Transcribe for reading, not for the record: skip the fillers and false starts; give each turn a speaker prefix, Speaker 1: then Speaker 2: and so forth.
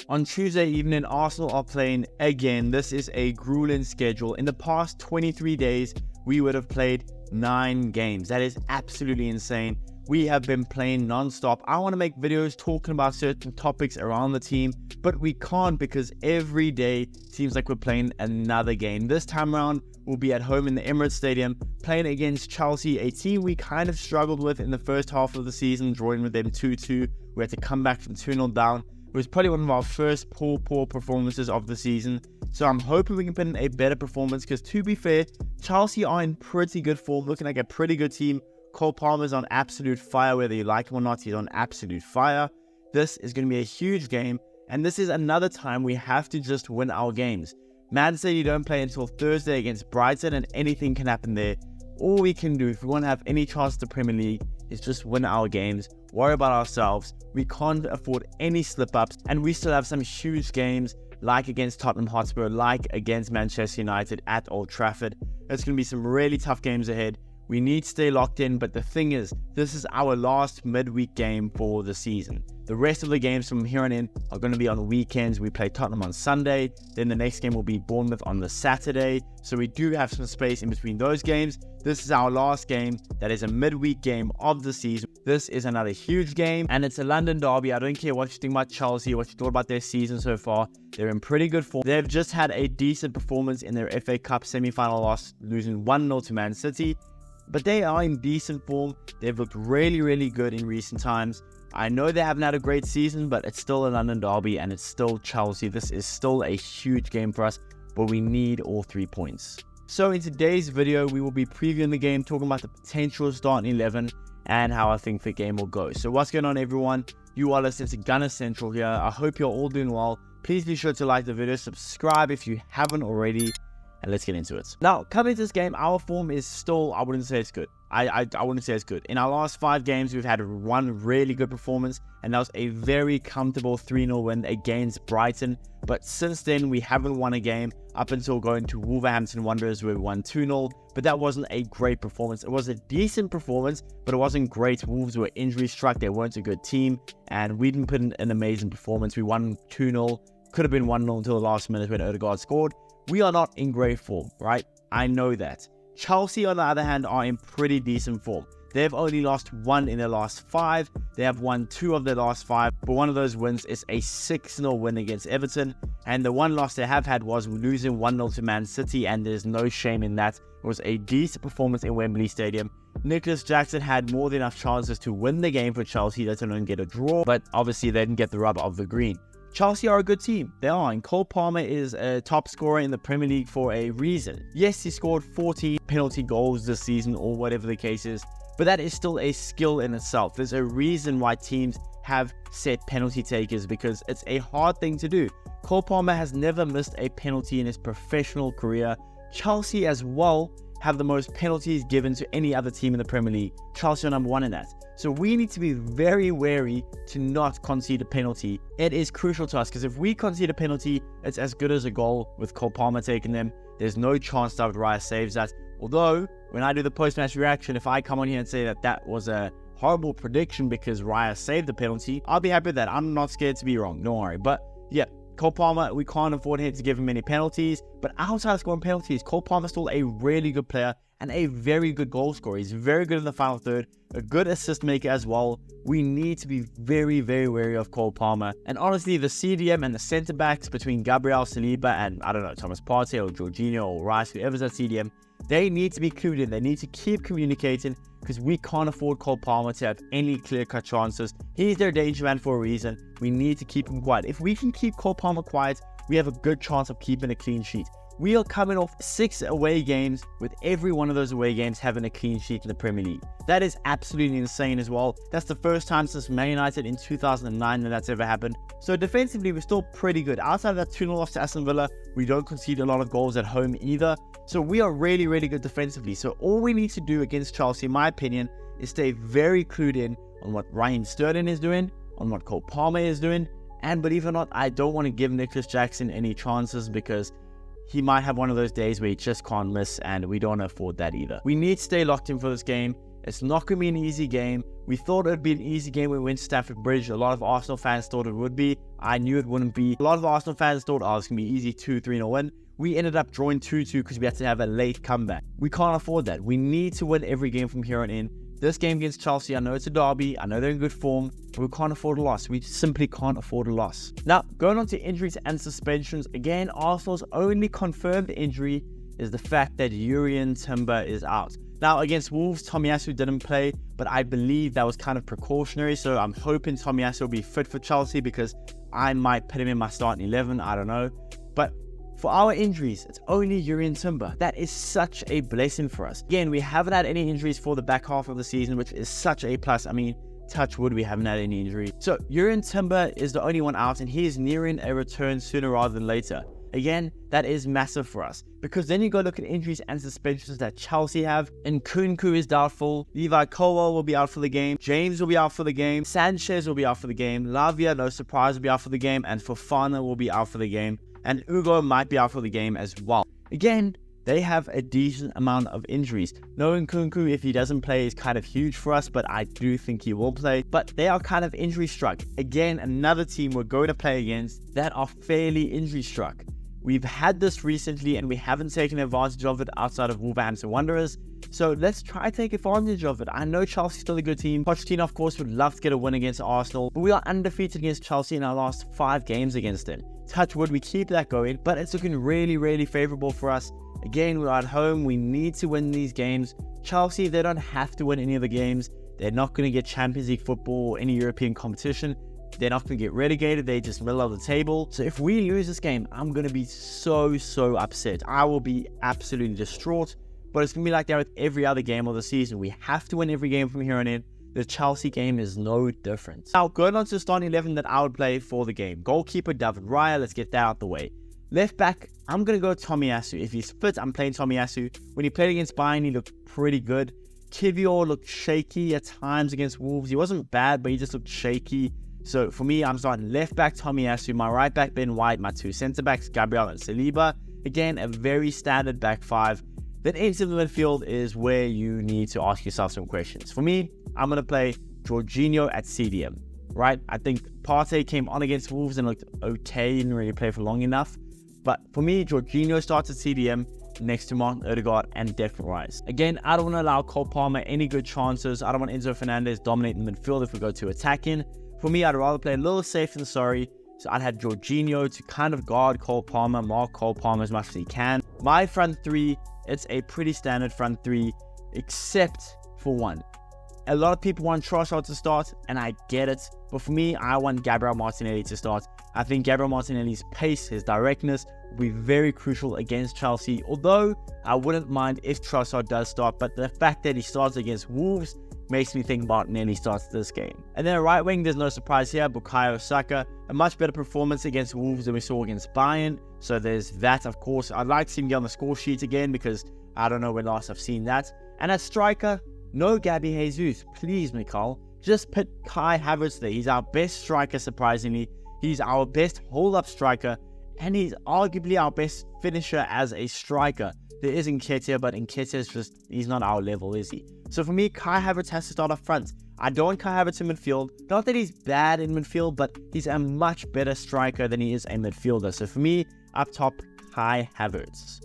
Speaker 1: On Tuesday evening, Arsenal are playing again. This is a grueling schedule. In the past 23 days, we would have played 9 games. That is absolutely insane. We have been playing non-stop. I want to make videos talking about certain topics around the team, but we can't because every day seems like we're playing another game. This time around, we'll be at home in the Emirates Stadium playing against Chelsea, a team we kind of struggled with in the first half of the season, drawing with them 2-2. We had to come back from 2-0 down. It was probably one of our first poor performances of the season. So I'm hoping we can put in a better performance because, to be fair, Chelsea are in pretty good form, looking like a pretty good team. Cole Palmer's on absolute fire, whether you like him or not, he's on absolute fire. This is going to be a huge game, and this is another time we have to just win our games. Man City don't play until Thursday against Brighton, and anything can happen there. All we can do if we want to have any chance at the Premier League is just win our games, worry about ourselves. We can't afford any slip-ups, and we still have some huge games like against Tottenham Hotspur, like against Manchester United at Old Trafford. It's going to be some really tough games ahead. We need to stay locked in, but the thing is, this is our last midweek game for the season. The rest of the games from here on in are going to be on weekends. We play Tottenham on Sunday, then the next game will be Bournemouth on the Saturday. So we do have some space in between those games. This is our last game. That is a midweek game of the season. This is another huge game, and it's a London derby. I don't care what you think about Chelsea, what you thought about their season so far. They're in pretty good form. They've just had a decent performance in their FA Cup semi-final loss, losing 1-0 to Man City. But they are in decent form. They've looked really good in recent times. I know they haven't had a great season, but it's still a London derby and it's still Chelsea. This is still a huge game for us, but we need all 3 points. So in today's video, we will be previewing the game, talking about the potential starting 11 and how I think the game will go. So what's going on, everyone? You are listening to Gunner Central here. I hope you're all doing well. Please be sure to like the video, subscribe if you haven't already. And let's get into it. Now, coming into this game, our form is still, I wouldn't say it's good. I wouldn't say it's good. In our last 5 games, we've had one really good performance, and that was a very comfortable 3-0 win against Brighton. But since then, we haven't won a game up until going to Wolverhampton Wanderers, where we won 2-0. But that wasn't a great performance. It was a decent performance, but it wasn't great. Wolves were injury struck. They weren't a good team, and we didn't put in an amazing performance. We won 2-0. Could have been 1-0 until the last minute when Odegaard scored. We are not in great form, right? I know that. Chelsea, on the other hand, are in pretty decent form. They've only lost 1 in their last 5. They have won 2 of their last 5, but one of those wins is a 6-0 win against Everton. And the one loss they have had was losing 1-0 to Man City, and there's no shame in that. It was a decent performance in Wembley Stadium. Nicholas Jackson had more than enough chances to win the game for Chelsea. They didn't get a draw, but obviously they didn't get the rub of the green. Chelsea are a good team. They are, and Cole Palmer is a top scorer in the Premier League for a reason. Yes, he scored 14 penalty goals this season, or whatever the case is, but that is still a skill in itself. There's a reason why teams have set penalty takers, because it's a hard thing to do. Cole Palmer has never missed a penalty in his professional career. Chelsea as well have the most penalties given to any other team in the Premier League. Chelsea are number 1 in that. So we need to be very wary to not concede a penalty. It is crucial to us, because if we concede a penalty, it's as good as a goal with Cole Palmer taking them. There's no chance David Raya saves that. Although, when I do the post-match reaction, if I come on here and say that that was a horrible prediction because Raya saved the penalty, I'll be happy with that. I'm not scared to be wrong, don't worry. But yeah, Cole Palmer, we can't afford him to give him any penalties. But outside of scoring penalties, Cole Palmer's still a really good player and a very good goal scorer. He's very good in the final third, a good assist maker as well. We need to be very wary of Cole Palmer. And honestly, the CDM and the centre backs between Gabriel Saliba and, I don't know, Thomas Partey or Jorginho or Rice, whoever's at CDM, they need to be clued in. They need to keep communicating, because we can't afford Cole Palmer to have any clear-cut chances. He's their danger man for a reason. We need to keep him quiet. If we can keep Cole Palmer quiet, we have a good chance of keeping a clean sheet. We are coming off 6 away games, with every one of those away games having a clean sheet in the Premier League. That is absolutely insane as well. That's the first time since Man United in 2009 that that's ever happened. So defensively, we're still pretty good. Outside of that 2-0 loss to Aston Villa, we don't concede a lot of goals at home either. So we are really good defensively. So all we need to do against Chelsea, in my opinion, is stay very clued in on what Raheem Sterling is doing, on what Cole Palmer is doing. And believe it or not, I don't want to give Nicholas Jackson any chances, because he might have one of those days where he just can't miss, and we don't afford that either. We need to stay locked in for this game. It's not going to be an easy game. We thought it would be an easy game when we went to Stamford Bridge. A lot of Arsenal fans thought it would be. I knew it wouldn't be. A lot of Arsenal fans thought, oh, it's going to be easy 2-3-0 win. We ended up drawing 2-2 because we had to have a late comeback. We can't afford that. We need to win every game from here on in. This game against Chelsea, I know it's a derby. I know they're in good form. But we can't afford a loss. We simply can't afford a loss. Now, going on to injuries and suspensions. Again, Arsenal's only confirmed injury is the fact that Jurrien Timber is out. Now, against Wolves, Tomiyasu didn't play, but I believe that was kind of precautionary. So I'm hoping Tomiyasu will be fit for Chelsea because I might put him in my starting 11. I don't know. But for our injuries, it's only Jurrien Timber. That is such a blessing for us. Again, we haven't had any injuries for the back half of the season, which is such a plus. I mean, touch wood, we haven't had any injury. So Jurrien Timber is the only one out, and he is nearing a return sooner rather than later. Again, that is massive for us because then you go look at injuries and suspensions that Chelsea have. And Nkunku is doubtful. Levi Colwill will be out for the game. James will be out for the game. Sanchez will be out for the game. Lavia, no surprise, will be out for the game. And Fofana will be out for the game. And Ugo might be out for the game as well. Again, they have a decent amount of injuries. No Nkunku, if he doesn't play, is kind of huge for us, but I do think he will play. But they are kind of injury struck. Again, another team we're going to play against that are fairly injury struck. We've had this recently and we haven't taken advantage of it outside of Wolverhampton Wanderers. So let's try to take advantage of it. I know Chelsea's still a good team. Pochettino, of course, would love to get a win against Arsenal. But we are undefeated against Chelsea in our last 5 games against them. Touch wood, we keep that going. But it's looking really, really favourable for us. Again, we're at home. We need to win these games. Chelsea, they don't have to win any of the games. They're not going to get Champions League football or any European competition. They're not going to get relegated. They just middle of the table. So if we lose this game, I'm going to be so upset. I will be absolutely distraught. But it's going to be like that with every other game of the season. We have to win every game from here on in. The Chelsea game is no different. Now, going on to the starting 11 that I would play for the game. Goalkeeper, David Raya. Let's get that out the way. Left back, I'm going to go Tomiyasu. If he's fit, I'm playing Tomiyasu. When he played against Bayern, he looked pretty good. Kivior looked shaky at times against Wolves. He wasn't bad, but he just looked shaky. So for me, I'm starting left back Tomiyasu, my right back Ben White, my 2 centre backs Gabriel and Saliba. Again, a very standard back 5. Then into the midfield is where you need to ask yourself some questions. For me, I'm going to play Jorginho at CDM, right? I think Partey came on against Wolves and looked okay, didn't really play for long enough. But for me, Jorginho starts at CDM next to Martin Odegaard and Declan Rice. Again, I don't want to allow Cole Palmer any good chances. I don't want Enzo Fernandez dominating the midfield if we go to attacking. For me, I'd rather play a little safe than sorry. So I'd have Jorginho to kind of guard Cole Palmer, mark Cole Palmer as much as he can. My front 3, it's a pretty standard front 3, except for one. A lot of people want Trossard to start, and I get it. But for me, I want Gabriel Martinelli to start. I think Gabriel Martinelli's pace, his directness, will be very crucial against Chelsea. Although, I wouldn't mind if Trossard does start. But the fact that he starts against Wolves makes me think Martinelli starts this game. And then right wing, there's no surprise here. Bukayo Saka, a much better performance against Wolves than we saw against Bayern. So there's that, of course. I'd like to see him get on the score sheet again because I don't know when last I've seen that. And at striker, no Gabby Jesus. Please, Mikal. Just put Kai Havertz there. He's our best striker, surprisingly. He's our best hold-up striker. And he's arguably our best finisher as a striker. There is Nketiah, but Nketiah's just, he's not our level, is he? So for me, Kai Havertz has to start up front. I don't want Kai Havertz in midfield. Not that he's bad in midfield, but he's a much better striker than he is a midfielder. So for me, up top, Kai Havertz.